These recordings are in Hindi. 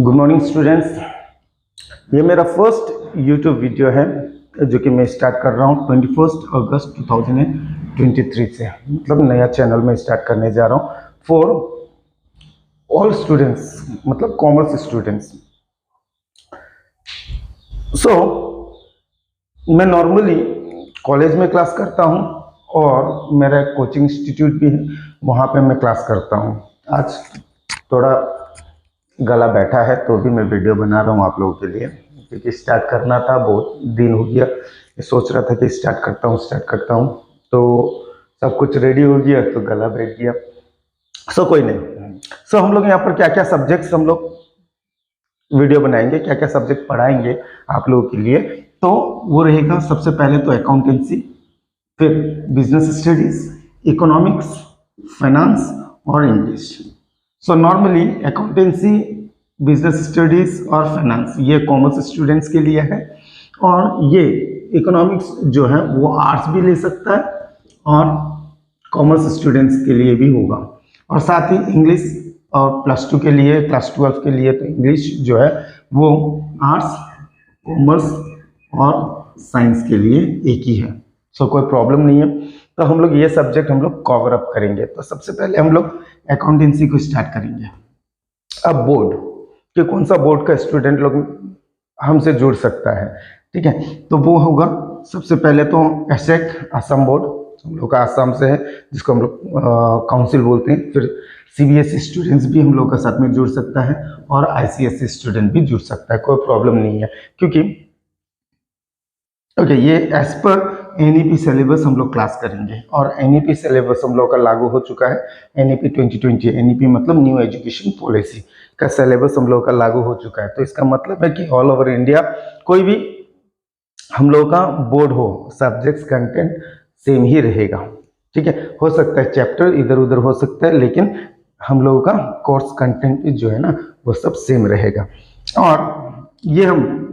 Good morning students. ये मेरा फर्स्ट यूट्यूब वीडियो है जो कि मैं स्टार्ट कर रहा हूँ 21 अगस्त 2023 से। मतलब नया चैनल में स्टार्ट करने जा रहा हूँ फॉर ऑल स्टूडेंट्स, मतलब कॉमर्स स्टूडेंट्स। सो मैं नॉर्मली कॉलेज में क्लास करता हूँ और मेरा एक कोचिंग इंस्टीट्यूट भी है, वहाँ पे मैं क्लास करता हूँ। आज थोड़ा गला बैठा है तो भी मैं वीडियो बना रहा हूँ आप लोगों के लिए, क्योंकि स्टार्ट करना था, बहुत दिन हो गया। मैं सोच रहा था कि स्टार्ट करता हूँ तो सब कुछ रेडी हो गया तो गला बैठ गया। सो कोई नहीं। सो हम लोग यहाँ पर क्या क्या सब्जेक्ट्स हम लोग वीडियो बनाएंगे, क्या क्या सब्जेक्ट पढ़ाएंगे आप लोगों के लिए, तो वो रहेगा सबसे पहले तो अकाउंटेंसी, फिर बिजनेस स्टडीज, इकोनॉमिक्स, फाइनेंस और English. So normally accountancy, business studies और फाइनेंस ये कॉमर्स स्टूडेंट्स के लिए है, और ये इकोनॉमिक्स जो है वो आर्ट्स भी ले सकता है और कॉमर्स स्टूडेंट्स के लिए भी होगा। और साथ ही इंग्लिश और प्लस 2 के लिए, क्लास 12 के लिए तो इंग्लिश जो है वो आर्ट्स, कॉमर्स और साइंस के लिए एक ही है। सो कोई प्रॉब्लम नहीं है। तो हम लोग ये सब्जेक्ट हम लोग कवर अप करेंगे। तो सबसे पहले हम लोग अकाउंटेंसी को स्टार्ट करेंगे। अब बोर्ड कि कौन सा बोर्ड का स्टूडेंट लोग हमसे जुड़ सकता है, ठीक है, तो वो होगा सबसे पहले तो एसेक असम बोर्ड, हम लोग का आसाम से है, जिसको हम लोग काउंसिल बोलते हैं। फिर सीबीएसई स्टूडेंट्स भी हम लोग का साथ में जुड़ सकता है और आईसीएसई स्टूडेंट भी जुड़ सकता है, कोई प्रॉब्लम नहीं है। क्योंकि ओके, ये एज पर एनईपी सिलेबस हम लोग क्लास करेंगे, और एनईपी सिलेबस हम लोग का लागू हो चुका है। एनईपी 2020, एनईपी मतलब न्यू एजुकेशन पॉलिसी का सिलेबस हम लोग का लागू हो चुका है। तो इसका मतलब है कि ऑल ओवर इंडिया कोई भी हम लोग का बोर्ड हो, सब्जेक्ट्स कंटेंट सेम ही रहेगा, ठीक है। हो सकता है चैप्टर इधर उधर हो सकता है, लेकिन हम लोगों का कोर्स कंटेंट जो है ना वो सब सेम रहेगा। और ये हम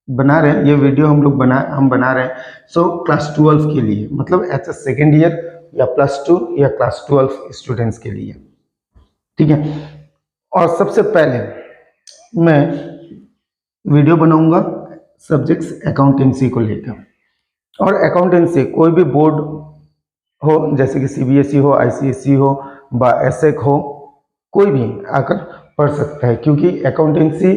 बना रहे हैं, ये वीडियो हम बना रहे हैं सो क्लास 12 के लिए, मतलब एच सेकेंड ईयर या प्लस 2 या क्लास 12 स्टूडेंट्स के लिए, ठीक है। और सबसे पहले मैं वीडियो बनाऊंगा सब्जेक्ट्स अकाउंटेंसी को लेकर। और अकाउंटेंसी कोई भी बोर्ड हो, जैसे कि सीबीएसई हो, आईसीएसई हो, एसेक हो, कोई भी आकर पढ़ सकता है। क्योंकि अकाउंटेंसी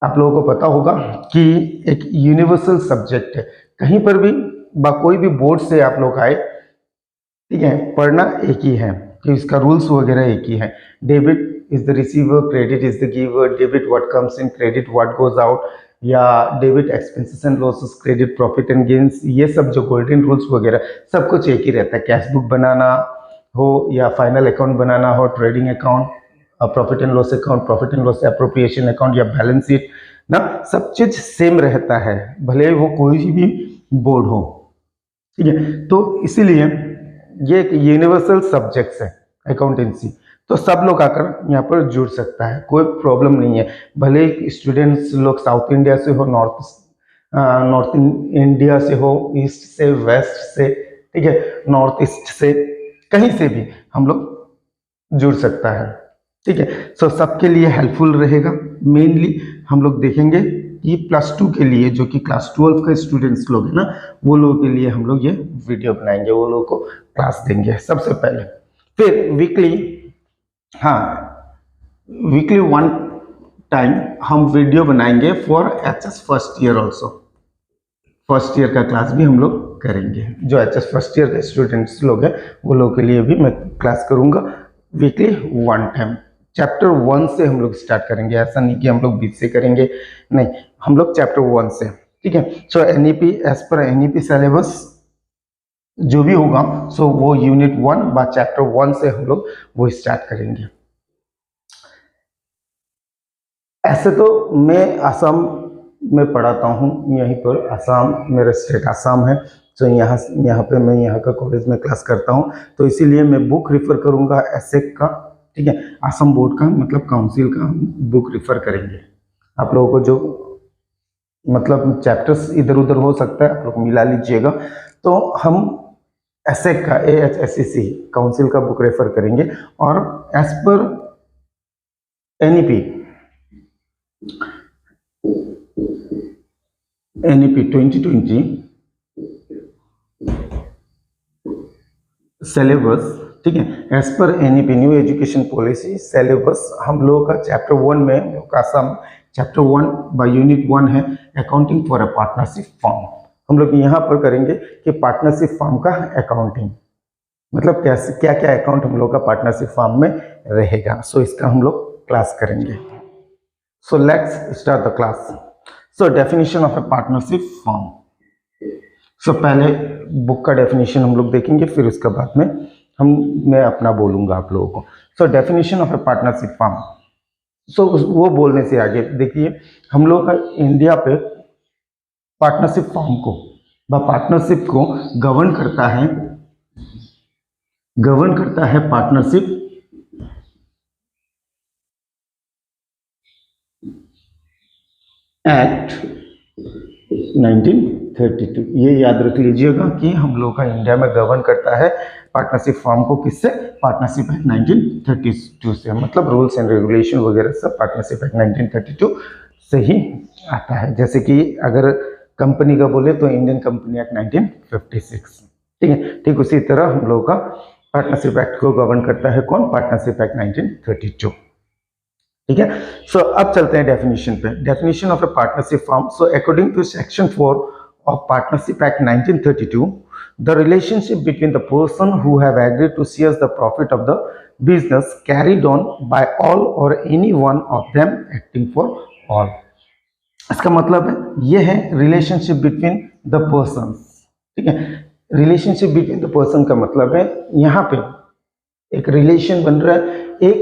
आप लोगों को पता होगा कि एक यूनिवर्सल सब्जेक्ट है। कहीं पर भी कोई भी बोर्ड से आप लोग आए, ठीक है, पढ़ना एक ही है कि इसका रूल्स वगैरह एक ही है। Debit is the receiver, credit is the giver, debit what comes in, credit what goes out, या debit expenses and losses, credit profit and gains, ये सब जो गोल्डन रूल्स वगैरह सब कुछ एक ही रहता है। कैश बुक बनाना हो या फाइनल अकाउंट बनाना हो, trading account, profit and loss account, profit and loss appropriation account या बैलेंस शीट ना, सब चीज सेम रहता है, भले वो कोई भी बोर्ड हो, ठीक है। तो इसीलिए ये एक यूनिवर्सल सब्जेक्ट्स है अकाउंटेंसी, तो सब लोग आकर यहाँ पर जुड़ सकता है, कोई प्रॉब्लम नहीं है। भले स्टूडेंट्स लोग साउथ इंडिया से हो, नॉर्थ इंडिया से हो, ईस्ट से, वेस्ट से, ठीक है, नॉर्थ ईस्ट से, कहीं से भी हम लोग जुड़ सकता है, ठीक है। सो सबके लिए हेल्पफुल रहेगा। मेनली हम लोग देखेंगे कि प्लस 2 के लिए, जो कि क्लास 12 का स्टूडेंट्स लोग हैं ना, वो लोगों के लिए हम लोग ये वीडियो बनाएंगे, वो लोगों को क्लास देंगे सबसे पहले। फिर वीकली, हाँ, वीकली 1 टाइम हम वीडियो बनाएंगे for HS first year also. First year का क्लास भी हम लोग करेंगे। जो एचएस फर्स्ट ईयर के स्टूडेंट्स लोग हैं वो लोग के लिए भी मैं क्लास करूँगा वीकली 1 टाइम। चैप्टर 1 से हम लोग स्टार्ट करेंगे, ऐसा नहीं कि हम लोग बीच से करेंगे, नहीं, हम लोग चैप्टर 1 से, ठीक है। सो एनईपी, एज पर एनईपी सिलेबस जो भी होगा, सो वो यूनिट 1 चैप्टर 1 से हम लोग वो स्टार्ट करेंगे। ऐसे तो मैं आसाम में पढ़ाता हूँ, यहीं पर आसाम, मेरा स्टेट आसाम है, तो यहाँ पे मैं यहाँ का कॉलेज में क्लास करता हूँ, तो इसीलिए मैं बुक रिफ़र करूँगा एसेक का, ठीक है, आसाम बोर्ड का, मतलब काउंसिल का बुक रिफ़र करेंगे। आप लोगों को जो मतलब चैप्टर्स इधर उधर हो सकता है, आप लोग मिला लीजिएगा। तो हम एसेक का, AHSEC काउंसिल का बुक रेफर करेंगे, और एज पर एनईपी NEP 2020 सिलेबस, ठीक है, as per NEP new education policy syllabus हम लोगों का चैप्टर 1 में हम लोग का सम चैप्टर 1 बाय यूनिट 1 है accounting for a partnership firm. हम लोग यहाँ पर करेंगे कि पार्टनरशिप फर्म का अकाउंटिंग मतलब कैसे क्या क्या अकाउंट हम लोग का पार्टनरशिप फर्म में रहेगा। सो इसका हम लोग क्लास करेंगे। So let's start the class. So definition of a partnership firm. So पहले बुक का डेफिनेशन हम लोग देखेंगे, फिर उसके बाद में मैं अपना बोलूंगा आप लोगों को। So definition of a partnership firm. So वो बोलने से आगे देखिए, हम लोग का इंडिया पे पार्टनरशिप फर्म को पार्टनरशिप को गवर्न करता है पार्टनरशिप एक्ट 1932। ये याद रख लीजिएगा कि हम लोग का इंडिया में गवर्न करता है पार्टनरशिप फर्म को किससे, पार्टनरशिप एक्ट 1932 से। मतलब रूल्स एंड रेगुलेशन वगैरह सब पार्टनरशिप एक्ट 1932 से ही आता है। जैसे कि अगर कंपनी का बोले तो इंडियन कंपनी एक्ट 1956, ठीक है। ठीक उसी तरह हम लोग का पार्टनरशिप एक्ट को गवर्न करता है कौन, पार्टनरशिप एक्ट 1932, ठीक है। सो अब चलते हैं डेफिनेशन पे। Definition of a partnership firm. So according to section 4 of partnership act 1932, the relationship between the person who have agreed to share the profit of the business carried on by all or any one of them acting for all। इसका मतलब है ये है रिलेशनशिप बिटवीन द पर्सन, ठीक है। रिलेशनशिप बिटवीन द पर्सन का मतलब है यहाँ पे एक रिलेशन बन रहा है एक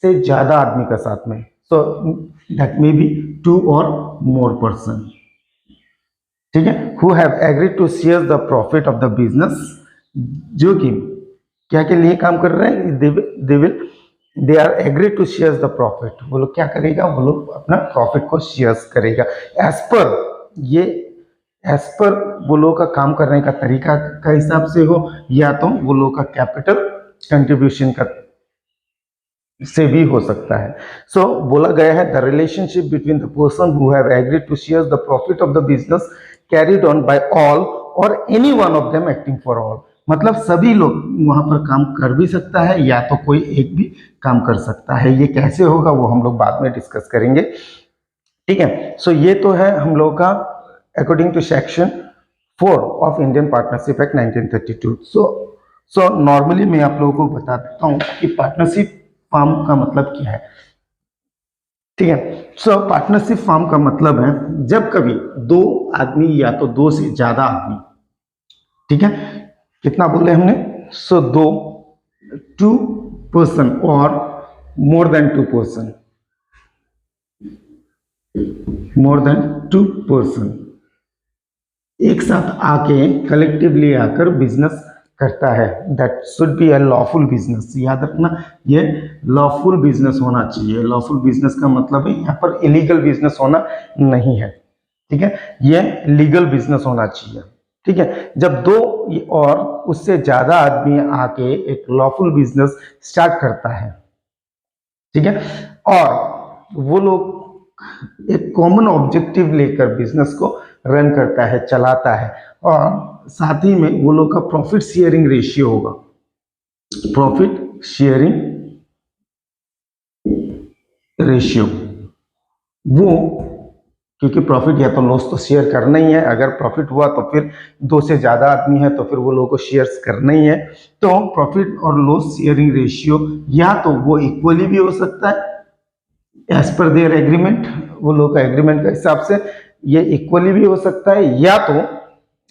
से ज्यादा आदमी का साथ में। सो दैट मे बी 2 और मोर पर्सन, ठीक है, who have agreed to share the profit of the business, जो कि क्या के लिए काम कर रहे हैं, they are agreed to share the profit. वो लोग क्या करेगा, वो लोग अपना प्रॉफिट को शेयर करेगा एज पर वो लोग का काम करने का तरीका का हिसाब से हो, या तो वो लोग का कैपिटल कंट्रीब्यूशन का से भी हो सकता है। सो बोला गया है the relationship between the person who have agreed to share the profit of the business carried on by all or any one of them acting for all. मतलब सभी लोग वहां पर काम कर भी सकता है या तो कोई एक भी काम कर सकता है। ये कैसे होगा वो हम लोग बाद में डिस्कस करेंगे, ठीक है। सो ये तो है हम लोग का according to section 4 of Indian partnership act 1932। So normally मैं आप लोगों को बता देता हूँ कि पार्टनरशिप फर्म का मतलब क्या है, ठीक है। सो पार्टनरशिप फर्म का मतलब है जब कभी 2 आदमी या तो 2 से ज्यादा आदमी, ठीक है, कितना बोले हमने, सो 2 पर्सन और मोर देन 2 पर्सन एक साथ आके कलेक्टिवली आकर बिजनेस करता है। That should be a lawful business. याद रखना ये लॉफुल बिजनेस होना चाहिए। लॉफुल बिजनेस का मतलब है यहाँ पर इलीगल बिजनेस होना नहीं है, ठीक है, ये लीगल बिजनेस होना चाहिए, ठीक है। जब 2 और उससे ज्यादा आदमी आके एक लॉफुल बिजनेस स्टार्ट करता है, ठीक है, और वो लोग एक कॉमन ऑब्जेक्टिव लेकर बिजनेस को रन करता है, चलाता है, और साथ ही में वो लोग का प्रॉफिट शेयरिंग रेशियो होगा। प्रॉफिट शेयरिंग रेशियो वो, क्योंकि प्रॉफिट या तो लॉस तो शेयर करना ही है। अगर प्रॉफिट हुआ तो फिर 2 से ज्यादा आदमी है तो फिर वो लोगों को शेयर्स करना ही है। तो प्रॉफिट और लॉस शेयरिंग रेशियो या तो वो इक्वली भी हो सकता है एज पर देयर एग्रीमेंट, वो लोग का एग्रीमेंट का हिसाब से ये इक्वली भी हो सकता है, या तो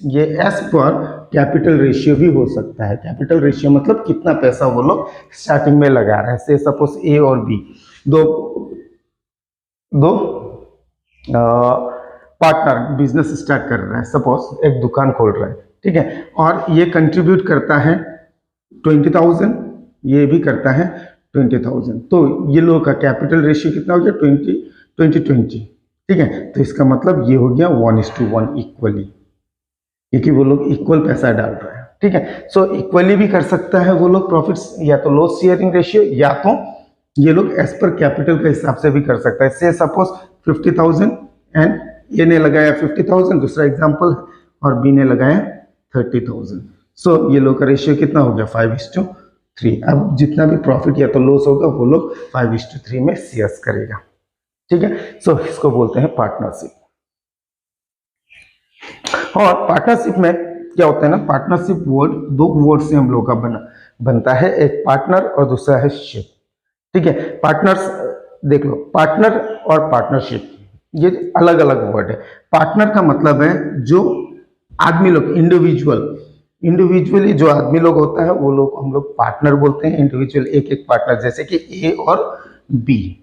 ये एज पर कैपिटल रेशियो भी हो सकता है। कैपिटल रेशियो मतलब कितना पैसा वो लोग स्टार्टिंग में लगा रहे हैं। से सपोज ए और बी दो पार्टनर बिजनेस स्टार्ट कर रहे हैं, सपोज एक दुकान खोल रहे हैं, ठीक है, और ये कंट्रीब्यूट करता है 20,000, ये भी करता है 20,000, तो ये लोग का कैपिटल रेशियो कितना हो गया 20, ठीक है। तो इसका मतलब ये हो गया 1:1 इक्वली, क्योंकि वो लोग इक्वल पैसा डाल रहे हैं, ठीक है। सो इक्वली भी कर सकता है वो लोग प्रॉफिट्स या तो लॉस शेयरिंग रेशियो या तो ये लोग एज पर कैपिटल के हिसाब से भी कर सकता है। से सपोज 50,000 एंड ए ने लगाया 50,000, दूसरा एग्जांपल, और बी ने लगाया 30,000। सो ये लोग का रेशियो कितना हो गया 5:3। अब जितना भी प्रॉफिट या तो लॉस होगा वो लोग 5:3 में शेयर्स करेगा। ठीक है, सो इसको बोलते हैं पार्टनरशिप। और पार्टनरशिप में क्या होता है ना, पार्टनरशिप वर्ड दो वर्ड से हम लोग का बनता है, एक पार्टनर और दूसरा है शिप। ठीक है, पार्टनर्स देख लो, पार्टनर और पार्टनरशिप ये अलग अलग वर्ड है। पार्टनर का मतलब है जो आदमी लोग, इंडिविजुअली जो आदमी लोग होता है वो लोग हम लोग पार्टनर बोलते हैं। इंडिविजुअल एक एक पार्टनर, जैसे कि ए और बी।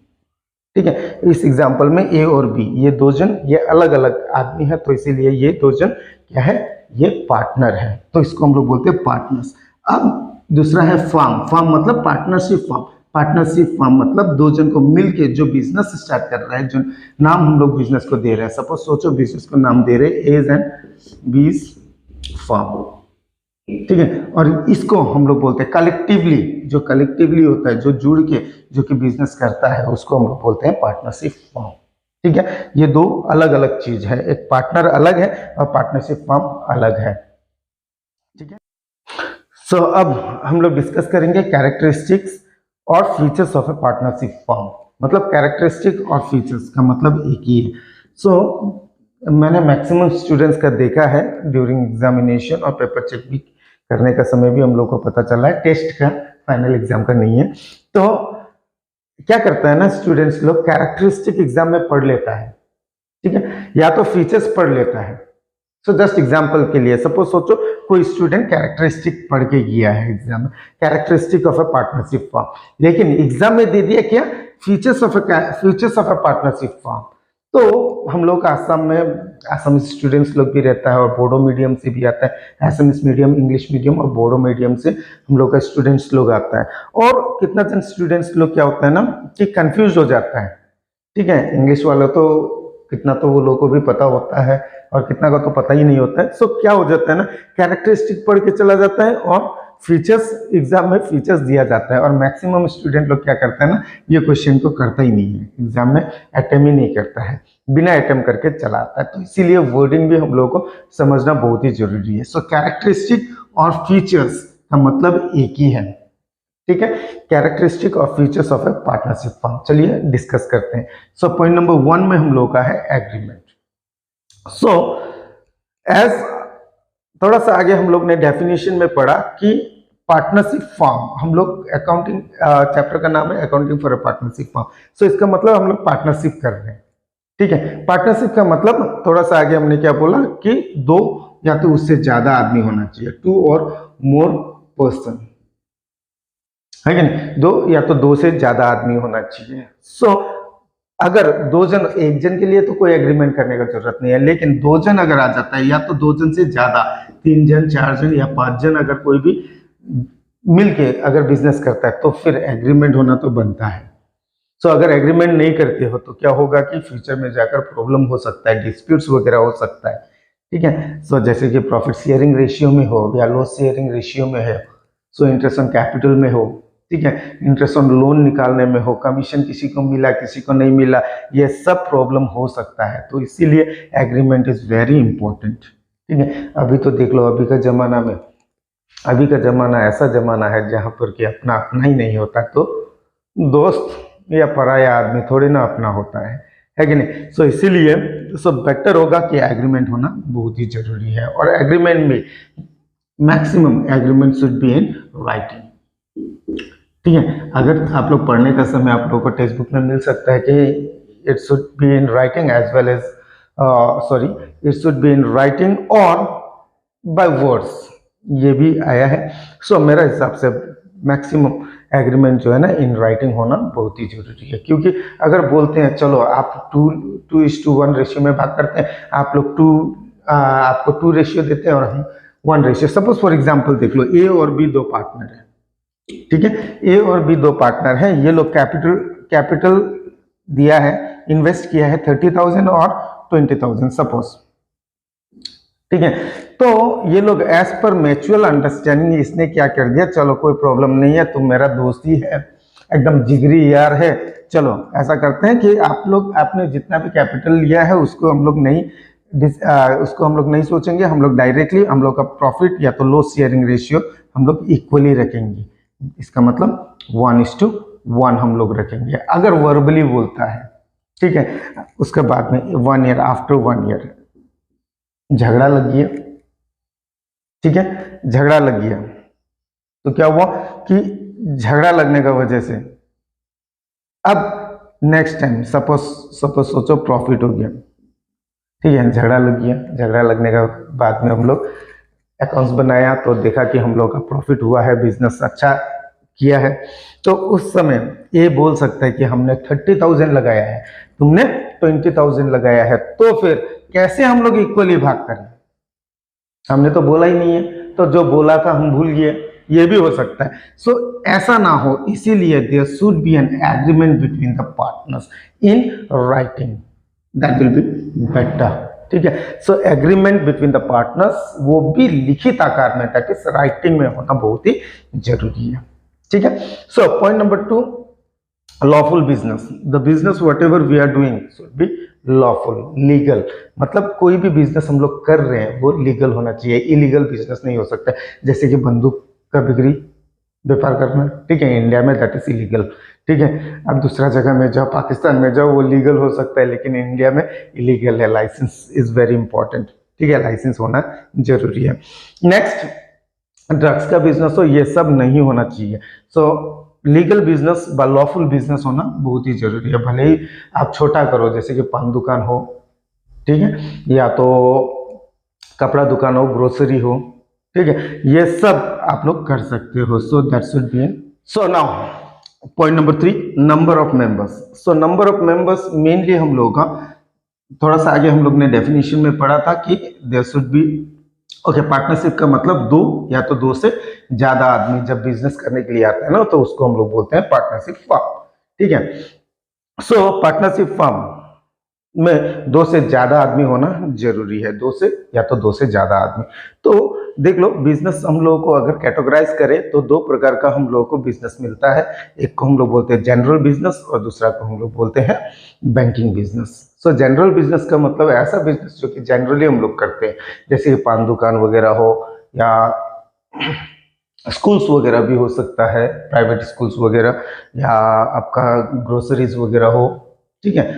ठीक है, इस एग्जांपल में ए और बी ये दो जन ये अलग अलग आदमी है, तो इसीलिए ये दो जन क्या है, ये पार्टनर है, तो इसको हम लोग बोलते हैं पार्टनर्स। अब दूसरा है फर्म। फर्म मतलब पार्टनरशिप फर्म। पार्टनरशिप फर्म मतलब दो जन को मिलके जो बिजनेस स्टार्ट कर रहा है, जो नाम हम लोग बिजनेस को दे रहे हैं, सपोज सोचो बिजनेस को नाम दे रहे हैं एज एंड बीज फर्म। ठीक है, और इसको हम लोग बोलते हैं कलेक्टिवली, जो कलेक्टिवली होता है, जो जुड़ के जो कि बिजनेस करता है, उसको हम लोग बोलते हैं पार्टनरशिप फर्म। ठीक है, ये दो अलग अलग चीज है, एक पार्टनर अलग है और पार्टनरशिप फर्म अलग है। ठीक है, सो अब हम लोग डिस्कस करेंगे कैरेक्टरिस्टिक्स और features of a partnership firm. मतलब कैरेक्टरिस्टिक और फीचर्स का मतलब एक ही है। सो मैंने मैक्सिमम स्टूडेंट्स का देखा है ड्यूरिंग एग्जामिनेशन और पेपर चेक भी करने का समय भी हम लोग को पता चला है, टेस्ट का, फाइनल एग्जाम का नहीं है। तो क्या करता है ना स्टूडेंट्स लोग, कैरेक्टरिस्टिक एग्जाम में पढ़ लेता है, ठीक है, या तो फीचर्स पढ़ लेता है। सो जस्ट एग्जांपल के लिए सपोज सोचो कोई स्टूडेंट कैरेक्टरिस्टिक पढ़ के गया है एग्जाम में, characteristic of a partnership firm, लेकिन एग्जाम में दे दिया क्या, features of a partnership firm. तो हम लोग आसाम में आसामी स्टूडेंट्स लोग भी रहता है और बोडो मीडियम से भी आता है, आसामीज मीडियम, इंग्लिश मीडियम और बोडो मीडियम से हम लोग का स्टूडेंट्स लोग आता है। और कितना जन स्टूडेंट्स लोग क्या होता है ना कि कंफ्यूज हो जाता है। ठीक है, इंग्लिश वाला तो कितना तो वो लोगों को भी पता होता है और कितना का तो पता ही नहीं होता है। सो क्या हो जाता है ना, कैरेक्टरिस्टिक पढ़ के चला जाता है और फीचर्स एग्जाम में फीचर्स दिया जाता है, और मैक्सिमम स्टूडेंट लोग क्या करता है ना, ये क्वेश्चन को करता ही नहीं है, एग्जाम में अटेम्प्ट ही नहीं करता है, बिना अटेम्प्ट करके चला आता है। तो इसीलिए वर्डिंग भी हम लोगों को समझना बहुत ही जरूरी है। सो कैरेक्टरिस्टिक और फीचर्स का मतलब एक ही है। ठीक है, कैरेक्टरिस्टिक और features of a partnership firm. चलिए डिस्कस करते हैं। सो पॉइंट नंबर 1 में हम लोग का है एग्रीमेंट। सो एज थोड़ा सा आगे हम लोग ने डेफिनेशन में पढ़ा कि पार्टनरशिप फर्म, हम लोग अकाउंटिंग चैप्टर का नाम है accounting for a partnership firm. So इसका मतलब हम लोग पार्टनरशिप कर रहे हैं। ठीक है, पार्टनरशिप का मतलब थोड़ा सा आगे हमने क्या बोला कि दो या तो उससे ज्यादा आदमी होना चाहिए, 2 और मोर पर्सन, है कि नहीं, दो या तो दो से ज्यादा आदमी होना चाहिए। सो अगर दो जन, एक जन के लिए तो कोई एग्रीमेंट करने का जरूरत नहीं है, लेकिन दो जन अगर आ जाता है या तो दो जन से ज्यादा, 3 जन, 4 जन या 5 जन अगर कोई भी मिलके अगर बिजनेस करता है तो फिर एग्रीमेंट होना तो बनता है। सो अगर एग्रीमेंट नहीं करते हो तो क्या होगा कि फ्यूचर में जाकर प्रॉब्लम हो सकता है, डिस्प्यूट्स वगैरह हो सकता है। ठीक है, सो जैसे कि प्रॉफिट शेयरिंग रेशियो में हो या लॉस शेयरिंग रेशियो में है, सो इंटरेस्ट ऑन कैपिटल में हो, ठीक है, इंटरेस्ट ऑन लोन निकालने में हो, कमीशन किसी को मिला किसी को नहीं मिला, ये सब प्रॉब्लम हो सकता है। तो इसीलिए एग्रीमेंट इज वेरी इंपॉर्टेंट। ठीक है, अभी तो देख लो, अभी का जमाना ऐसा जमाना है जहाँ पर कि अपना अपना ही नहीं होता, तो दोस्त या पराया आदमी थोड़ी ना अपना होता है कि नहीं। सो इसीलिए बेटर होगा कि एग्रीमेंट होना बहुत ही जरूरी है, और एग्रीमेंट में maximum agreement should be in writing. ठीक है, अगर आप लोग पढ़ने का समय आप लोगों को टेक्स्ट बुक में मिल सकता है कि it should be in writing as well as it should be in writing और बाय वर्ड्स, ये भी आया है। सो मेरा हिसाब से मैक्सिमम एग्रीमेंट जो है ना इन राइटिंग होना बहुत ही जरूरी है, क्योंकि अगर बोलते हैं चलो आप 2:1 रेशियो में भाग करते हैं, आप लोग आपको 2 रेशियो देते हैं और हम 1 रेशियो, सपोज फॉर एग्जांपल देख लो ए और बी दो पार्टनर है। ठीक है, ए और बी दो पार्टनर हैं, ये लोग कैपिटल दिया है, इन्वेस्ट किया है 30,000 और 20,000 सपोज। ठीक है, तो ये लोग एज पर म्यूचुअल अंडरस्टैंडिंग इसने क्या कर दिया, चलो कोई प्रॉब्लम नहीं है, तुम मेरा दोस्त ही है, एकदम जिगरी यार है, चलो ऐसा करते हैं कि आप लोग आपने जितना भी कैपिटल लिया है उसको हम लोग नहीं सोचेंगे, हम लोग डायरेक्टली हम लोग का प्रॉफिट या तो लॉस शेयरिंग रेशियो हम लोग इक्वली रखेंगे। इसका मतलब 1:1 हम लोग रखेंगे अगर वर्बली बोलता है, ठीक है। उसके बाद में 1 ईयर, आफ्टर 1 ईयर झगड़ा लग गया, ठीक है, झगड़ा लग गया तो क्या हुआ कि झगड़ा लगने का वजह से अब नेक्स्ट टाइम सपोज सोचो प्रॉफिट हो गया, ठीक है, झगड़ा लग गया, झगड़ा लगने का बाद में हम लोग अकाउंट्स बनाया तो देखा कि हम लोग का प्रॉफिट हुआ है, बिजनेस अच्छा किया है, तो उस समय ये बोल सकता है कि हमने 30,000 लगाया है, तुमने 20,000 लगाया है, तो फिर कैसे हम लोग इक्वली भाग करें, हमने तो बोला ही नहीं है, तो जो बोला था हम भूल गए, ये भी हो सकता है। सो ऐसा ना हो, इसीलिए there should be an agreement between the partners in writing, that will be better, ठीक है। So agreement between the partners वो भी लिखित आकार में, दैट इज राइटिंग में होना बहुत ही जरूरी है, ठीक है। So point number 2, lawful business, the business whatever we are doing should be lawful, legal, मतलब कोई भी बिजनेस हम लोग कर रहे हैं वो लीगल होना चाहिए, इलीगल बिजनेस नहीं हो सकता। जैसे कि बंदूक का बिक्री व्यापार करना, ठीक है, इंडिया में दैट इज इलीगल, ठीक है। अब दूसरा जगह में जाओ, पाकिस्तान में जाओ, वो लीगल हो सकता है, लेकिन इंडिया में इलीगल है। लाइसेंस इज वेरी इंपॉर्टेंट, ठीक है, लाइसेंस होना जरूरी है। नेक्स्ट, ड्रग्स का बिजनेस हो, ये सब नहीं होना चाहिए। सो लीगल बिजनेस व लॉफुल बिजनेस होना बहुत ही जरूरी है। भले ही आप छोटा करो, जैसे कि पान दुकान हो, ठीक है, या तो कपड़ा दुकान हो, ग्रोसरी हो, ठीक है, ये सब आप लोग कर सकते हो। So that should be. So now point number 3, number of members. So number of members mainly हम लोगों का थोड़ा सा आगे हम लोग ने डेफिनेशन में पढ़ा था कि there should be, okay, partnership का मतलब 2 या तो 2 से ज्यादा आदमी जब बिजनेस करने के लिए आते हैं ना, तो उसको हम लोग बोलते हैं पार्टनरशिप फर्म, ठीक है। सो पार्टनरशिप फर्म में 2 से ज्यादा आदमी होना जरूरी है, 2 से या तो 2 से ज्यादा आदमी। तो देख लो, बिजनेस हम लोगों को अगर कैटेगराइज करें तो 2 प्रकार का हम लोगों को बिजनेस मिलता है। एक को हम लोग बोलते हैं जनरल बिजनेस और दूसरा को हम लोग बोलते हैं बैंकिंग बिजनेस। सो जनरल बिजनेस का मतलब ऐसा बिजनेस जो कि जनरली हम लोग करते हैं, जैसे पान दुकान वगैरह हो, या स्कूल्स वगैरह भी हो सकता है, प्राइवेट स्कूल्स वगैरह, या आपका ग्रोसरीज वगैरह हो, ठीक है,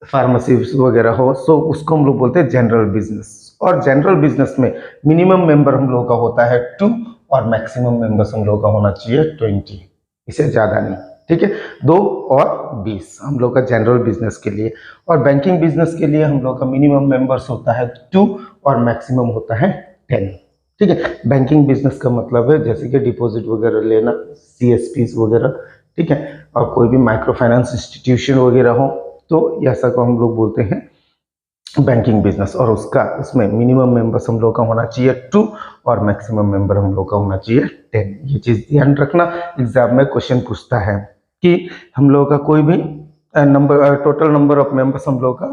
फार्मेसीज वगैरह हो। सो उसको हम लोग बोलते हैं जनरल बिजनेस। और जनरल बिजनेस में मिनिमम मेंबर हम लोगों का होता है 2 और मैक्सिमम मेंबर्स हम लोगों का होना चाहिए 20, इससे ज़्यादा नहीं, ठीक है, 2 और 20 हम लोग का जनरल बिजनेस के लिए। और बैंकिंग बिजनेस के लिए हम लोग का मिनिमम मेंबर्स होता है 2 और मैक्सिमम होता है 10, ठीक है। बैंकिंग बिजनेस का मतलब है जैसे कि डिपॉजिट वगैरह लेना, CSPs वगैरह, ठीक है, और कोई भी माइक्रो फाइनेंस इंस्टीट्यूशन वगैरह हो, तो ऐसा को हम लोग बोलते हैं बैंकिंग बिजनेस। और उसमें मिनिमम मेंबर्स हम लोग का होना चाहिए 2 और मैक्सिमम मेंबर हम लोग का होना चाहिए 10। ये चीज़ ध्यान रखना, एग्जाम में क्वेश्चन पूछता है कि हम लोगों का कोई भी टोटल नंबर ऑफ मेंबर्स हम लोग का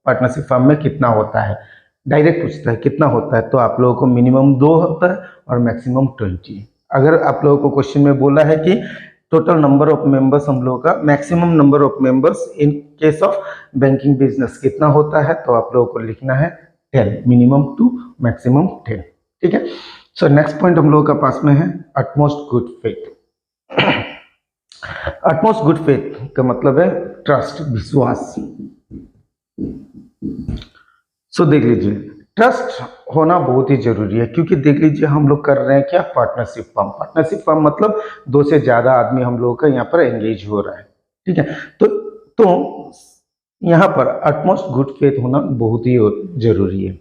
पार्टनरशिप फर्म में कितना होता है, डायरेक्ट पूछता है कितना होता है, तो आप लोगों को मिनिमम 2 होता है और मैक्सिमम 20। अगर आप लोगों को क्वेश्चन में बोला है कि टोटल नंबर ऑफ मेंबर्स हम लोगों का, maximum number of members in case of banking business कितना होता है, तो आप लोगों को लिखना है 10, मिनिमम 2 मैक्सिमम 10, ठीक है। सो नेक्स्ट पॉइंट हम लोगों का पास में है utmost good faith. Utmost good faith का मतलब है ट्रस्ट, विश्वास। सो देख लीजिए, ट्रस्ट होना बहुत ही जरूरी है, क्योंकि देख लीजिए हम लोग कर रहे हैं क्या, पार्टनरशिप फर्म। पार्टनरशिप फर्म मतलब 2 से ज्यादा आदमी हम लोगों का यहाँ पर एंगेज हो रहा है, ठीक है। तो यहाँ पर अटमोस्ट गुड फेथ होना बहुत ही जरूरी है,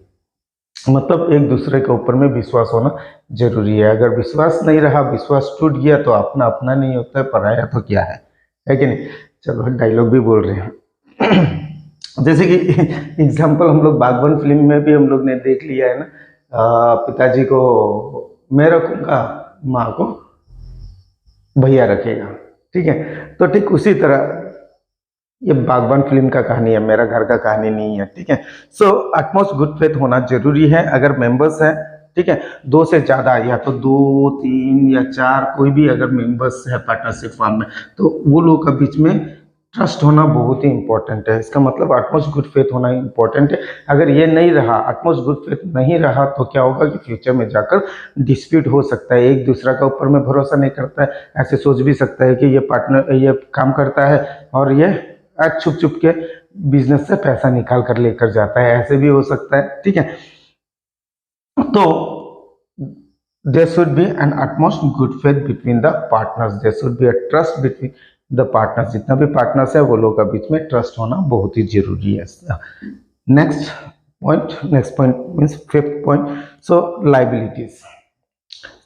मतलब एक दूसरे के ऊपर में विश्वास होना जरूरी है। अगर विश्वास नहीं रहा, विश्वास टूट गया, तो अपना अपना नहीं होता है, पराया तो क्या है कि नहीं। चलो डायलॉग भी बोल रहे हैं जैसे कि एग्जाम्पल हम लोग बागबान फिल्म में भी हम लोग ने देख लिया है ना, पिताजी को मैं रखूंगा, माँ को भैया रखेगा, ठीक है। तो ठीक उसी तरह ये बागबान फिल्म का कहानी है, मेरा घर का कहानी नहीं है, ठीक है। सो अटमोस्ट गुड फेथ होना जरूरी है। अगर मेंबर्स हैं ठीक है, 2 से ज़्यादा या तो 2, 3 या 4 कोई भी अगर मेंबर्स है पार्टनरशिप फॉर्म में, तो वो लोगों के बीच में ट्रस्ट होना बहुत ही इंपॉर्टेंट है। इसका मतलब अटमोस्ट गुड फेथ होना इंपॉर्टेंट है। अगर ये नहीं रहा, अटमोस्ट गुड फेथ नहीं रहा, तो क्या होगा कि फ्यूचर में जाकर डिस्प्यूट हो सकता है। एक दूसरा के ऊपर में भरोसा नहीं करता है, ऐसे सोच भी सकता है कि ये पार्टनर ये काम करता है और ये छुप छुप के बिजनेस से पैसा निकाल कर लेकर जाता है, ऐसे भी हो सकता है। ठीक है, तो there should be an utmost good faith between the partners, there should be a trust between the partners। जितना भी पार्टनर्स है वो लोगों का बीच में ट्रस्ट होना बहुत ही जरूरी है। Next point means fifth point, so liabilities.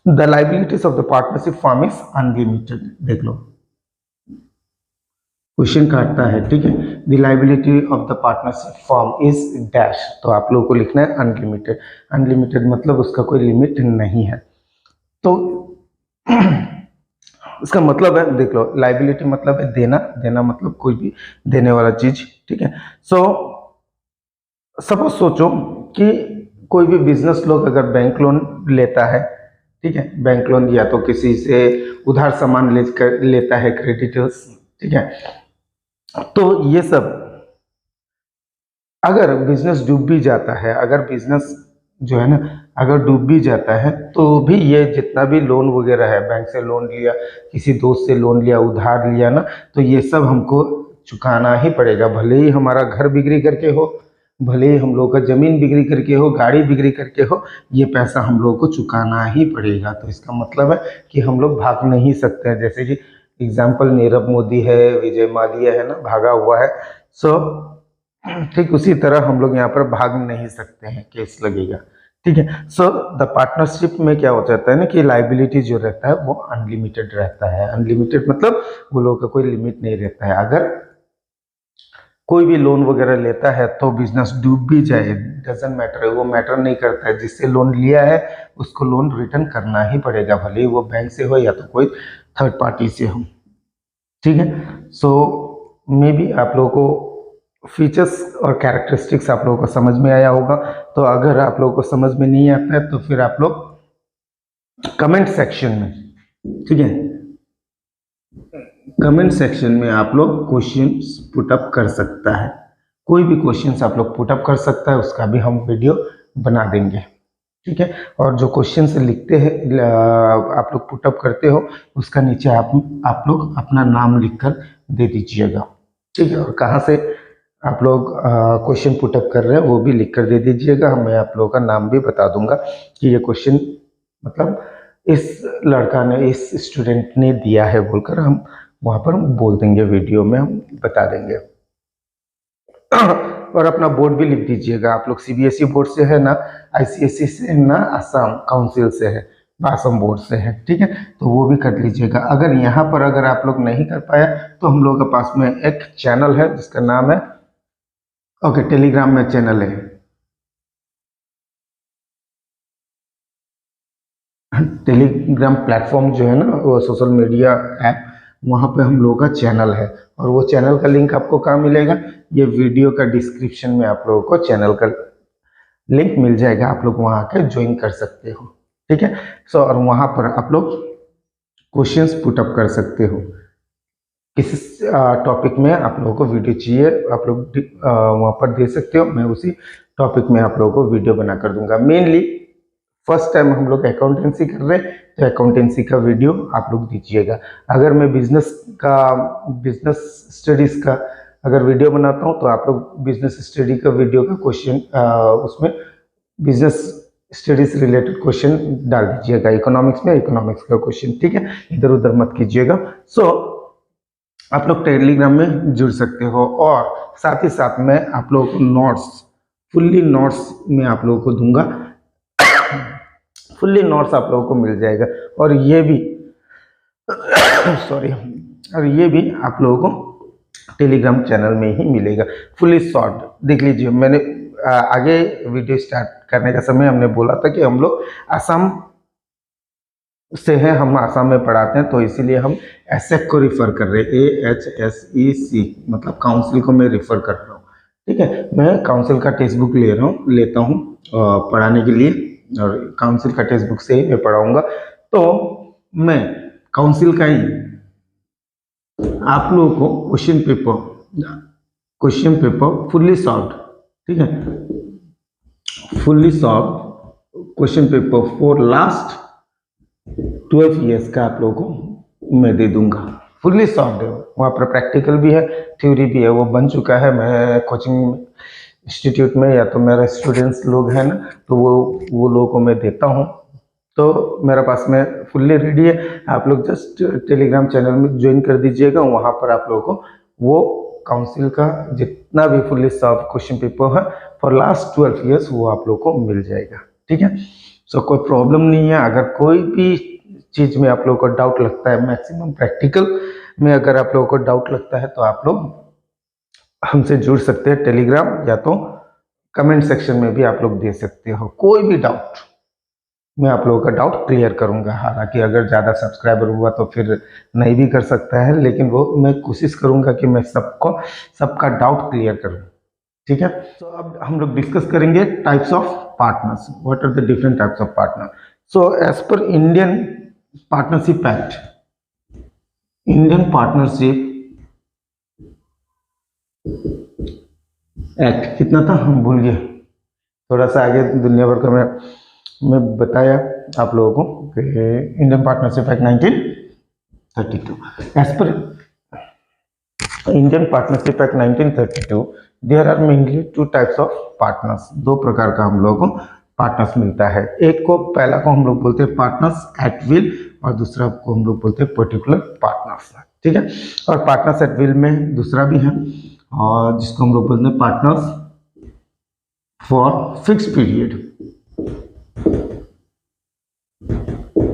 The liabilities of the partnership form is unlimited. देख लो क्वेश्चन काटता है, ठीक है, the liability of the partnership form is dash, तो आप लोगों को लिखना है अनलिमिटेड। अनलिमिटेड मतलब उसका कोई लिमिट नहीं है। तो इसका मतलब है, देख लो, लाइबिलिटी मतलब है देना, देना मतलब कोई भी देने वाला चीज, ठीक है। सो सपोज सोचो कि कोई भी बिजनेस लोग अगर बैंक लोन लेता है, ठीक है, बैंक लोन या तो किसी से उधार सामान लेता है, क्रेडिटर्स, ठीक है, तो ये सब अगर बिजनेस डूब भी जाता है, अगर बिजनेस जो है ना अगर डूब भी जाता है, तो भी ये जितना भी लोन वगैरह है, बैंक से लोन लिया, किसी दोस्त से लोन लिया, उधार लिया ना, तो ये सब हमको चुकाना ही पड़ेगा। भले ही हमारा घर बिक्री करके हो, भले ही हम लोग का जमीन बिक्री करके हो, गाड़ी बिक्री करके हो, ये पैसा हम लोग को चुकाना ही पड़ेगा। तो इसका मतलब है कि हम लोग भाग नहीं सकते हैं। जैसे कि एग्जाम्पल नीरव मोदी है, विजय माल्या है ना, भागा हुआ है। सो ठीक उसी तरह हम लोग यहाँ पर भाग नहीं सकते हैं, केस लगेगा, ठीक है। सो द पार्टनरशिप में क्या हो जाता है ना कि लाइबिलिटी जो रहता है वो अनलिमिटेड रहता है। अनलिमिटेड मतलब वो लोगों का कोई लिमिट नहीं रहता है। अगर कोई भी लोन वगैरह लेता है तो बिजनेस डूब भी जाए, डजंट मैटर, वो मैटर नहीं करता है। जिससे लोन लिया है उसको लोन रिटर्न करना ही पड़ेगा, भले ही वो बैंक से हो या तो कोई थर्ड पार्टी से हो, ठीक है। सो मे बी आप लोगों को फीचर्स और कैरेक्टरिस्टिक्स आप लोगों को समझ में आया होगा। तो अगर आप लोगों को समझ में नहीं आता है तो फिर आप लोग कमेंट सेक्शन में, ठीक है, कमेंट सेक्शन में आप लोग क्वेश्चंस पुटअप कर सकता है। कोई भी क्वेश्चंस आप लोग पुटअप कर सकता है, उसका भी हम वीडियो बना देंगे, ठीक है। और जो क्वेश्चंस लिखते हैं आप लोग पुटअप करते हो, उसका नीचे आप लोग अपना नाम लिखकर दे दीजिएगा, ठीक है। और कहाँ से आप लोग क्वेश्चन पुटअप कर रहे हैं वो भी लिख कर दे दीजिएगा। मैं आप लोगों का नाम भी बता दूंगा कि ये क्वेश्चन मतलब इस लड़का ने, इस स्टूडेंट ने दिया है बोलकर हम वहाँ पर बोल देंगे, वीडियो में हम बता देंगे। और अपना बोर्ड भी लिख दीजिएगा। आप लोग सीबीएसई बोर्ड से है ना, आईसीएसई से है ना, असम काउंसिल से है, असम बोर्ड से है, ठीक है, तो वो भी कर लीजिएगा। अगर यहाँ पर अगर आप लोग नहीं कर पाए तो हम लोगों के पास में एक चैनल है जिसका नाम है, ओके, टेलीग्राम में चैनल है, टेलीग्राम प्लेटफॉर्म जो है ना वो सोशल मीडिया ऐप, वहाँ पे हम लोगों का चैनल है। और वो चैनल का लिंक आपको कहाँ मिलेगा, ये वीडियो का डिस्क्रिप्शन में आप लोगों को चैनल का लिंक मिल जाएगा, आप लोग वहाँ आकर ज्वाइन कर सकते हो, ठीक है। सो और वहाँ पर आप लोग क्वेश्चंस पुटअप कर सकते हो। किस टॉपिक में आप लोगों को वीडियो चाहिए आप लोग वहाँ पर दे सकते हो, मैं उसी टॉपिक में आप लोगों को वीडियो बना कर दूंगा। मेनली फर्स्ट टाइम हम लोग अकाउंटेंसी कर रहे हैं तो अकाउंटेंसी का वीडियो आप लोग दीजिएगा। अगर मैं बिजनेस स्टडीज़ का अगर वीडियो बनाता हूँ तो आप लोग बिजनेस स्टडी का वीडियो का क्वेश्चन उसमें बिजनेस स्टडीज रिलेटेड क्वेश्चन डाल दीजिएगा। इकोनॉमिक्स में इकोनॉमिक्स का क्वेश्चन, ठीक है, इधर उधर मत कीजिएगा। सो आप लोग टेलीग्राम में जुड़ सकते हो। और साथ ही साथ मैं आप लोगों को नोट्स, फुल्ली नोट्स में आप लोगों को दूंगा, फुल्ली नोट्स आप लोगों को मिल जाएगा। और ये भी सॉरी, और ये भी आप लोगों को टेलीग्राम चैनल में ही मिलेगा, फुल्ली शॉर्ट। देख लीजिए, मैंने आगे वीडियो स्टार्ट करने का समय हमने बोला था कि हम लोग असम से हैं, हम आसाम में पढ़ाते हैं, तो इसीलिए हम एसएक को रिफ़र कर रहे हैं, AHSEC मतलब काउंसिल को मैं रिफ़र कर रहा हूँ, ठीक है। मैं काउंसिल का टेक्स्ट बुक लेता हूँ पढ़ाने के लिए, और काउंसिल का टेक्स्ट बुक से ही मैं पढ़ाऊंगा। तो मैं काउंसिल का ही आप लोगों को क्वेश्चन पेपर फुल्ली सॉल्व, ठीक है, fully solve question paper for last 12 years का आप लोगों को मैं दे दूंगा। फुल्ली सॉल्व है, वहाँ पर प्रैक्टिकल भी है, थ्योरी भी है, वो बन चुका है। मैं कोचिंग इंस्टीट्यूट में या तो मेरे स्टूडेंट्स लोग हैं ना, तो वो लोगों को मैं देता हूँ। तो मेरे पास में फुल्ली रेडी है। आप लोग जस्ट टेलीग्राम चैनल में ज्वाइन कर दीजिएगा, वहाँ पर आप लोगों को वो काउंसिल का जितना भी फुल्ली सॉल्व क्वेश्चन पेपर है फॉर लास्ट 12 ईयर्स वो आप लोग को मिल जाएगा, ठीक है। सो कोई प्रॉब्लम नहीं है। अगर कोई भी चीज़ में आप लोगों को डाउट लगता है, मैक्सिमम प्रैक्टिकल में अगर आप लोगों को डाउट लगता है, तो आप लोग हमसे जुड़ सकते हैं टेलीग्राम, या तो कमेंट सेक्शन में भी आप लोग दे सकते हो। कोई भी डाउट मैं आप लोगों का डाउट क्लियर करूंगा। हालांकि अगर ज़्यादा सब्सक्राइबर हुआ तो फिर नहीं भी कर सकता है, लेकिन वो मैं कोशिश करूंगा कि मैं सबका डाउट क्लियर करूं, ठीक है। तो अब हम लोग डिस्कस करेंगे types of partners. What are the different types of partner. So as per Indian partnership act, Indian partnership act कितना था हम भूल गए, थोड़ा सा आगे दुनिया भर का मैं बताया आप लोगों को कि Indian partnership act 1932। As per Indian partnership act 1932 there are mainly 2 types of partners. 2 प्रकार का हम लोगों को पार्टनर्स मिलता है। पहला को हम लोग बोलते हैं पार्टनर्स एट विल, और दूसरा को हम लोग बोलते हैं पर्टिकुलर पार्टनर्स, ठीक है। और पार्टनर्स एट विल में दूसरा भी है, और जिसको हम लोग बोलते हैं पार्टनर्स फॉर फिक्स पीरियड,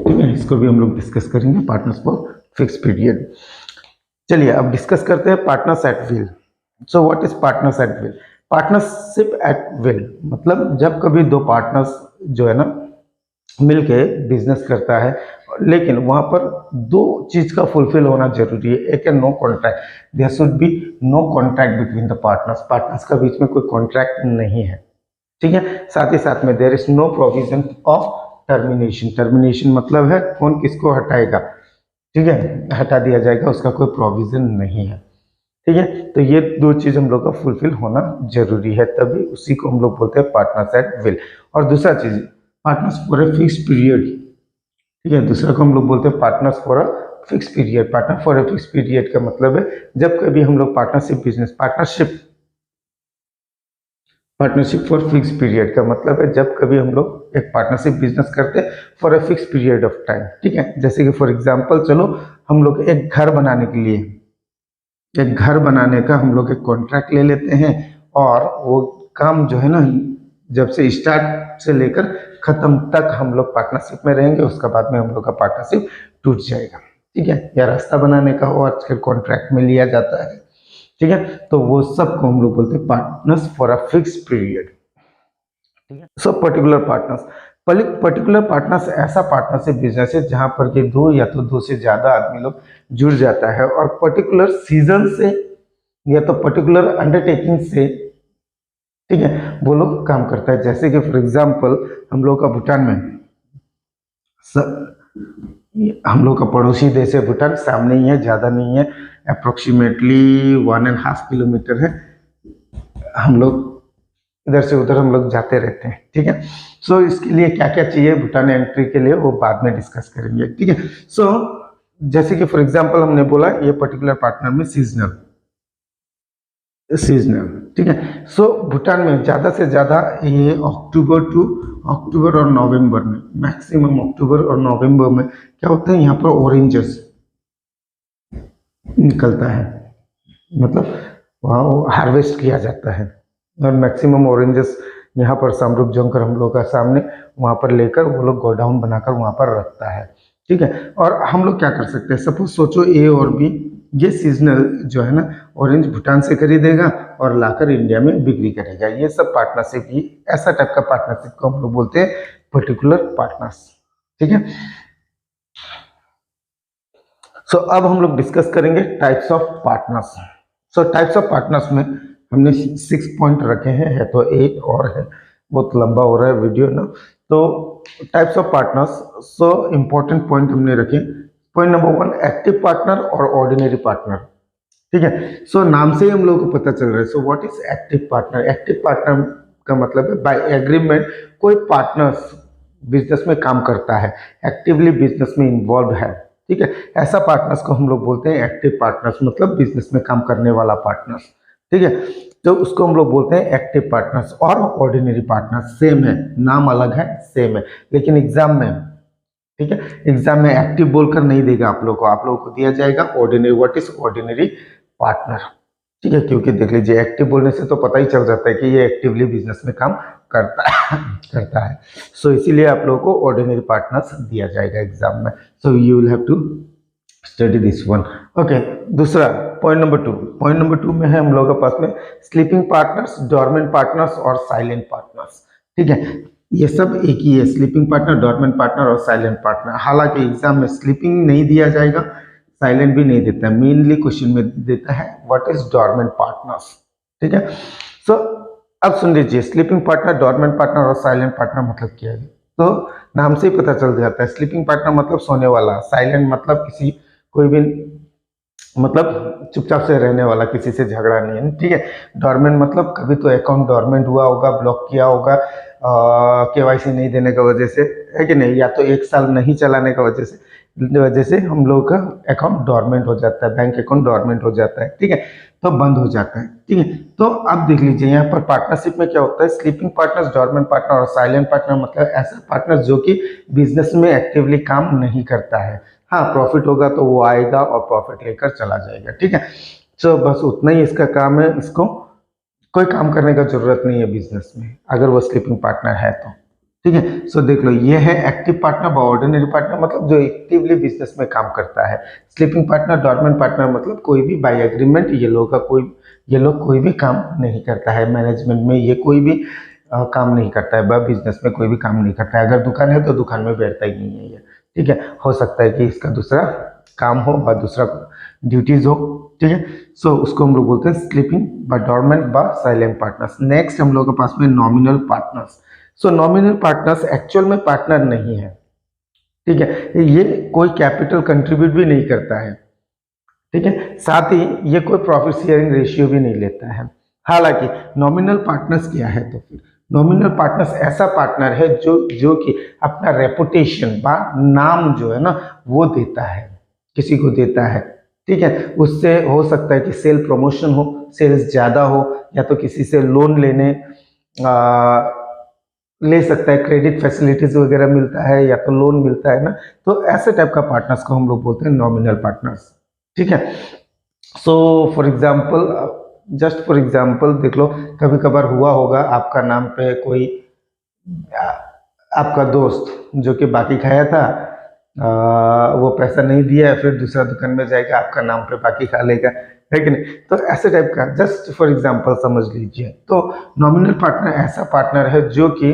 ठीक है। इसको भी हम लोग डिस्कस करेंगे, पार्टनर्स फॉर फिक्स पीरियड। चलिए अब डिस्कस करते हैं partners at will. So what is partners at will. Partnership at will मतलब जब कभी 2 पार्टनर्स जो है ना मिलके बिजनेस करता है, लेकिन वहां पर 2 चीज का फुलफिल होना जरूरी है। एक है no contract, there should be no contract between the partners. Partners का बीच में कोई कॉन्ट्रैक्ट नहीं है, ठीक है। साथ ही साथ में there is no provision of termination. Termination मतलब है कौन किसको हटाएगा, ठीक है, हटा दिया जाएगा, उसका कोई प्रोविजन नहीं है, ठीक है। तो ये 2 चीज हम लोग का फुलफिल होना जरूरी है, तभी उसी को हम लोग बोलते हैं पार्टनर्स एट विल। और दूसरा चीज partners for a fix period, ठीक है। दूसरा को हम लोग बोलते हैं partners for a fix period. Partner for a fix period का मतलब है जब कभी हम लोग partnership business, partnership for fix period का मतलब है जब कभी हम लोग एक पार्टनरशिप बिजनेस करते हैं for a fix period of time, ठीक है। जैसे कि फॉर एग्जांपल चलो हम लोग एक घर बनाने के लिए, एक घर बनाने का हम लोग एक कॉन्ट्रैक्ट ले लेते हैं, और वो काम जो है ना जब से स्टार्ट से लेकर खत्म तक हम लोग पार्टनरशिप में रहेंगे, उसके बाद में हम लोग का पार्टनरशिप टूट जाएगा, ठीक है। या रास्ता बनाने का वो आजकल कॉन्ट्रैक्ट में लिया जाता है, ठीक है। तो वो सब को हम लोग बोलते हैं partners for a fix period, ठीक है। सब पर्टिकुलर पार्टनर्स, पर्टिकुलर पार्टनर्स ऐसा पार्टनरशिप बिजनेस है जहां पर के 2 या तो 2 से ज्यादा आदमी लोग जुड़ जाता है, और पर्टिकुलर सीजन से या तो पर्टिकुलर अंडरटेकिंग से, ठीक है, वो लोग काम करता है। जैसे कि फॉर एग्जांपल हम लोग का भूटान में हम लोग का पड़ोसी देश है भूटान, सामने ही है, ज़्यादा नहीं है, अप्रोक्सीमेटली 1.5 किलोमीटर है। हम लोग इधर से उधर हम लोग जाते रहते हैं, ठीक है। सो इसके लिए क्या क्या चाहिए भूटान एंट्री के लिए वो बाद में डिस्कस करेंगे, ठीक है। सो जैसे कि फॉर एग्जांपल हमने बोला ये पर्टिकुलर पार्टनर में सीजनल, ठीक है। सो भूटान में ज़्यादा से ज़्यादा ये अक्टूबर और नवंबर में, मैक्सिमम अक्टूबर और नवंबर में क्या होता है यहाँ पर ऑरेंजेस निकलता है, मतलब वहाँ हार्वेस्ट किया जाता है, और मैक्सिमम ऑरेंजेस यहाँ पर समरूप जंकर हम लोग का सामने वहाँ पर लेकर वो लोग गोडाउन बनाकर वहाँ पर रखता है, ठीक है। और हम लोग क्या कर सकते हैं, सपोज सोचो ए और बी, ये सीजनल जो है ना ऑरेंज भूटान से खरीदेगा और लाकर इंडिया में बिक्री करेगा। ये सब पार्टनरशिप, ही ऐसा टाइप का पार्टनरशिप को हम लोग बोलते हैं पर्टिकुलर पार्टनर्स, ठीक है। सो अब हम लोग डिस्कस करेंगे types of partners. So types of partners में हमने 6 पॉइंट रखे हैं, है तो 8 और है, बहुत लंबा हो रहा है वीडियो ना, तो types of partners, so important point हमने रखे। पॉइंट नंबर 1, एक्टिव पार्टनर और ऑर्डिनरी पार्टनर। ठीक है, सो नाम से ही हम लोगों को पता चल रहा है। सो what is active partner? Active partner का मतलब है बाय एग्रीमेंट कोई पार्टनर्स बिजनेस में काम करता है, एक्टिवली बिजनेस में इन्वॉल्व है। ठीक है, ऐसा पार्टनर्स को हम लोग बोलते हैं एक्टिव पार्टनर्स, मतलब बिजनेस में काम करने वाला पार्टनर्स। ठीक है, तो उसको हम लोग बोलते हैं एक्टिव पार्टनर्स। और ऑर्डिनरी पार्टनर्स सेम है, नाम अलग है, सेम है, लेकिन एग्जाम में, ठीक है, एग्जाम में एक्टिव बोलकर नहीं देगा आप लोगों को दिया जाएगा ordinary. What is ordinary partner? ठीक है, क्योंकि देख लीजिए एक्टिव बोलने से तो पता ही चल जाता है कि ये एक्टिवली बिजनेस में काम करता है करता है। सो इसीलिए आप लोगों को ऑर्डिनरी पार्टनर्स दिया जाएगा एग्जाम में। So you will have to study this one. Okay, दूसरा पॉइंट नंबर 2। पॉइंट नंबर 2 में है हम लोगों के पास में स्लीपिंग पार्टनर्स, डॉर्मेंट पार्टनर्स और साइलेंट पार्टनर्स। ठीक है, ये सब एक ही है, स्लीपिंग पार्टनर, डॉर्मेंट पार्टनर और साइलेंट पार्टनर। हालांकि एग्जाम में स्लीपिंग नहीं दिया जाएगा, साइलेंट भी नहीं देता है, मेनली क्वेश्चन में देता है व्हाट इज डॉर्मेंट पार्टनर्स। ठीक है, सो अब सुन लीजिए, स्लीपिंग पार्टनर, डॉर्मेंट पार्टनर और साइलेंट पार्टनर मतलब क्या है? तो नाम से ही पता चल जाता है। स्लीपिंग पार्टनर मतलब सोने वाला, साइलेंट मतलब किसी कोई भी मतलब चुपचाप से रहने वाला, किसी से झगड़ा नहीं है। ठीक है, डॉर्मेंट मतलब कभी तो अकाउंट डॉर्मेंट हुआ होगा, ब्लॉक किया होगा केवाईसी नहीं देने की वजह से, है कि नहीं, या तो 1 साल नहीं चलाने की वजह से हम लोग का अकाउंट डॉर्मेंट हो जाता है, बैंक अकाउंट डॉर्मेंट हो जाता है। ठीक है, तो बंद हो जाता है। ठीक है, तो अब देख लीजिए यहाँ पर पार्टनरशिप में क्या होता है, स्लीपिंग पार्टनर्स, डॉर्मेंट पार्टनर और साइलेंट पार्टनर मतलब ऐसा पार्टनर जो कि बिजनेस में एक्टिवली काम नहीं करता है। हाँ, प्रॉफिट होगा तो वो आएगा और प्रॉफिट लेकर चला जाएगा। ठीक है, तो बस उतना ही इसका काम है, इसको कोई काम करने का जरूरत नहीं है बिजनेस में अगर वो स्लीपिंग पार्टनर है तो। ठीक है, सो देख लो, ये है एक्टिव पार्टनर। ऑर्डिनरी पार्टनर मतलब जो एक्टिवली बिजनेस में काम करता है। स्लीपिंग पार्टनर, डॉर्मेंट पार्टनर मतलब कोई भी बाय एग्रीमेंट ये लोग कोई भी काम नहीं करता है मैनेजमेंट में, ये कोई भी काम नहीं करता है, बिजनेस में कोई भी काम नहीं करता है। अगर दुकान है तो दुकान में बैठता ही नहीं है ये। ठीक है, हो सकता है कि इसका दूसरा काम हो व दूसरा ड्यूटीज हो। ठीक है, सो उसको हम लोग बोलते हैं स्लीपिंग व डॉर्मेंट व साइलेंट पार्टनर्स। नेक्स्ट हम लोग के पास में नॉमिनल पार्टनर्स। सो नॉमिनल पार्टनर्स एक्चुअल में पार्टनर नहीं है। ठीक है, ये कोई कैपिटल कंट्रीब्यूट भी नहीं करता है। ठीक है, साथ ही ये कोई प्रॉफिट शेयरिंग रेशियो भी नहीं लेता है। हालांकि नॉमिनल पार्टनर्स क्या है, तो फिर नॉमिनल पार्टनर्स ऐसा पार्टनर है जो कि अपना रेपुटेशन बा नाम जो है ना वो देता है, किसी को देता है। ठीक है, उससे हो सकता है कि सेल प्रमोशन हो, सेल्स ज़्यादा हो, या तो किसी से लोन ले सकता है, क्रेडिट फैसिलिटीज वगैरह मिलता है या तो लोन मिलता है ना, तो ऐसे टाइप का पार्टनर्स को हम लोग बोलते हैं नॉमिनल पार्टनर्स। ठीक है, so for example, just for example देख लो, कभी कभार हुआ होगा आपका नाम पे कोई आपका दोस्त जो कि बाकी खाया था, वो पैसा नहीं दिया, फिर दूसरा दुकान में जाएगा आपका नाम पे बाकी खा लेगा, है कि नहीं? तो ऐसे टाइप का जस्ट फॉर एग्जाम्पल समझ लीजिए। तो नॉमिनल पार्टनर ऐसा पार्टनर है जो कि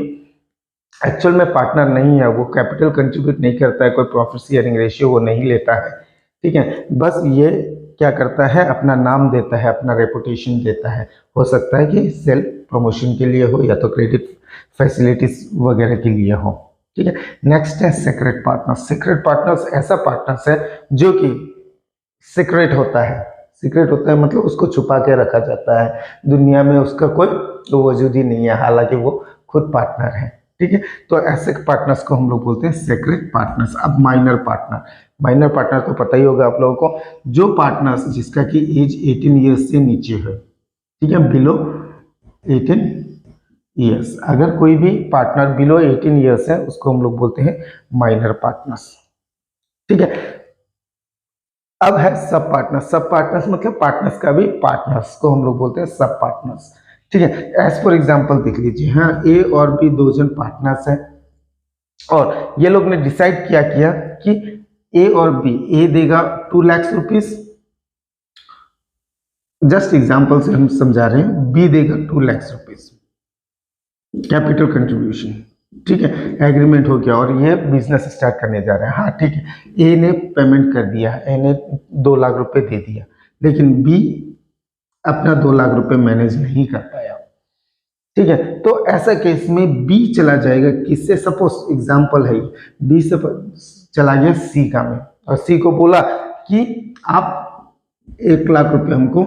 एक्चुअल में पार्टनर नहीं है, वो कैपिटल कंट्रीब्यूट नहीं करता है, कोई प्रॉफिट शेयरिंग रेशियो वो नहीं लेता है। ठीक है, बस ये क्या करता है, अपना नाम देता है, अपना रेपुटेशन देता है। हो सकता है कि सेल प्रमोशन के लिए हो या तो क्रेडिट फैसिलिटीज वगैरह के लिए हो। ठीक है, नेक्स्ट है सीक्रेट पार्टनर्स। सीक्रेट पार्टनर्स ऐसा पार्टनर्स है जो कि सीक्रेट होता है। सीक्रेट होता है मतलब उसको छुपा के रखा जाता है, दुनिया में उसका कोई वजूद ही नहीं है, हालांकि वो खुद पार्टनर है। ठीक है, तो ऐसे पार्टनर्स को हम लोग बोलते हैं सीक्रेट पार्टनर्स। अब माइनर पार्टनर, माइनर पार्टनर तो पता ही होगा आप लोगों को, जो पार्टनर्स जिसका कि एज 18 ईयर्स से नीचे है। ठीक है, बिलो 18 ईयर्स, अगर कोई भी पार्टनर बिलो 18 ईयर्स है उसको हम लोग बोलते हैं माइनर पार्टनर्स। ठीक है, अब है सब पार्टनर्स। सब पार्टनर्स मतलब पार्टनर्स का भी पार्टनर्स को हम लोग बोलते हैं सब पार्टनर्स। ठीक है, एज फॉर एग्जाम्पल देख लीजिए, हाँ, ए और बी दो जन पार्टनर्स हैं और ये लोग ने डिसाइड किया कि ए और बी, ए देगा 2 लाख रुपीस, जस्ट एग्जाम्पल से हम समझा रहे हैं, बी देगा 2 लाख रुपीस कैपिटल कंट्रीब्यूशन। ठीक है, एग्रीमेंट हो गया और ये बिजनेस स्टार्ट करने जा रहे हैं। हाँ ठीक है, ए ने पेमेंट कर दिया, ए ने 2 लाख रुपए दे दिया, लेकिन बी अपना 2 लाख रुपए मैनेज नहीं कर पाया। ठीक है। तो ऐसा केस में बी चला जाएगा किससे, सपोज एग्जांपल है बी से चला गया सी का में, और सी को बोला कि आप 1,00,000 रुपए हमको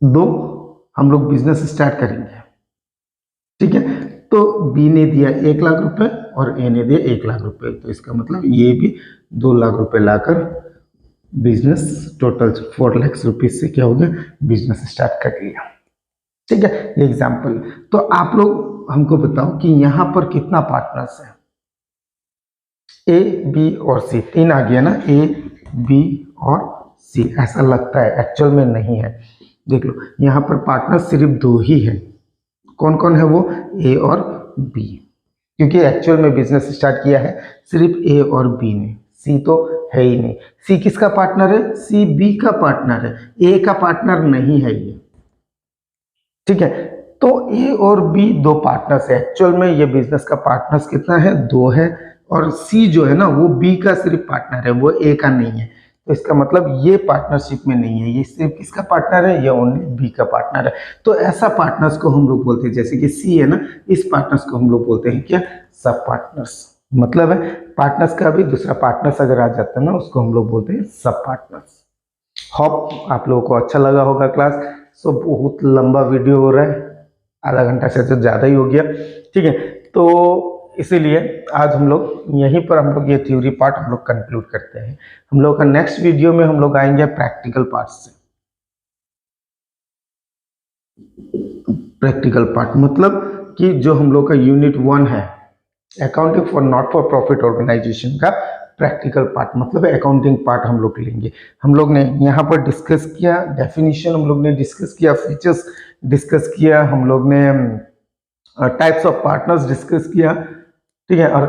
दो, हम लोग बिजनेस स्टार्ट करेंगे। ठीक है, तो बी ने दिया 1,00,000 रुपए और ए ने दिया 1,00,000 रुपए, तो इसका मतलब ये भी 2,00,000 रुपए लाकर बिजनेस टोटल 4,00,000 रुपीज से क्या हो गया, बिजनेस स्टार्ट कर लिया। ठीक है, ये एग्जाम्पल। तो आप लोग हमको बताओ कि यहाँ पर कितना पार्टनर्स है, ए बी और सी, 3 आ गया ना, ए बी और सी। ऐसा लगता है, एक्चुअल में नहीं है। देख लो यहाँ पर पार्टनर सिर्फ 2 ही है। कौन कौन है वो, ए और बी, क्योंकि एक्चुअल में बिजनेस स्टार्ट किया है सिर्फ ए और बी ने, सी तो है ही नहीं। सी किसका पार्टनर है, सी बी का पार्टनर है, ए का पार्टनर नहीं है ये। ठीक है, तो ए और बी 2 पार्टनर्स है। एक्चुअल में ये बिजनेस का पार्टनर्स कितना है, 2 है, और सी जो है ना वो बी का सिर्फ पार्टनर है, वो ए का नहीं है। तो इसका मतलब ये पार्टनरशिप में नहीं है, ये सिर्फ किसका पार्टनर है, ये ओनली बी का पार्टनर है। तो ऐसा पार्टनर्स को हम लोग बोलते हैं, जैसे कि सी है ना, इस पार्टनर्स को हम लोग बोलते हैं क्या, सब पार्टनर्स। मतलब है पार्टनर्स का भी दूसरा पार्टनर्स अगर आ जाता है ना, उसको हम लोग बोलते हैं सब पार्टनर्स। होप आप लोगों को अच्छा लगा होगा क्लास। सो बहुत लंबा वीडियो हो रहा है, आधा घंटा से तो ज़्यादा ही हो गया। ठीक है, तो इसीलिए आज हम लोग यहीं पर हम लोग ये थ्योरी पार्ट हम लोग कंक्लूड करते हैं। हम लोग का नेक्स्ट वीडियो में हम लोग आएंगे प्रैक्टिकल पार्ट से। प्रैक्टिकल पार्ट मतलब कि जो हम लोग का यूनिट 1 है, accounting for not for profit organisation का प्रैक्टिकल पार्ट, मतलब अकाउंटिंग पार्ट हम लोग लेंगे। हम लोग ने यहाँ पर डिस्कस किया डेफिनेशन, हम लोग ने डिस्कस किया फीचर्स डिस्कस किया, हम लोग ने टाइप्स ऑफ पार्टनर्स डिस्कस किया। ठीक है, और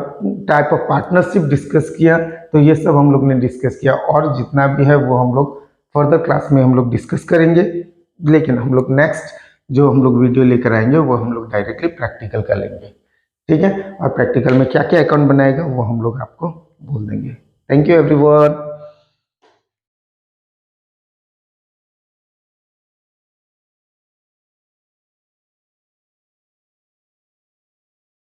टाइप ऑफ पार्टनरशिप डिस्कस किया। तो ये सब हम लोग ने डिस्कस किया, और जितना भी है वो हम लोग फर्दर क्लास में हम लोग डिस्कस करेंगे। लेकिन हम लोग नेक्स्ट जो हम लोग वीडियो लेकर आएंगे वो हम लोग डायरेक्टली प्रैक्टिकल का लेंगे। ठीक है, और प्रैक्टिकल में क्या क्या अकाउंट बनाएगा वो हम लोग आपको बोल देंगे। Thank you everyone.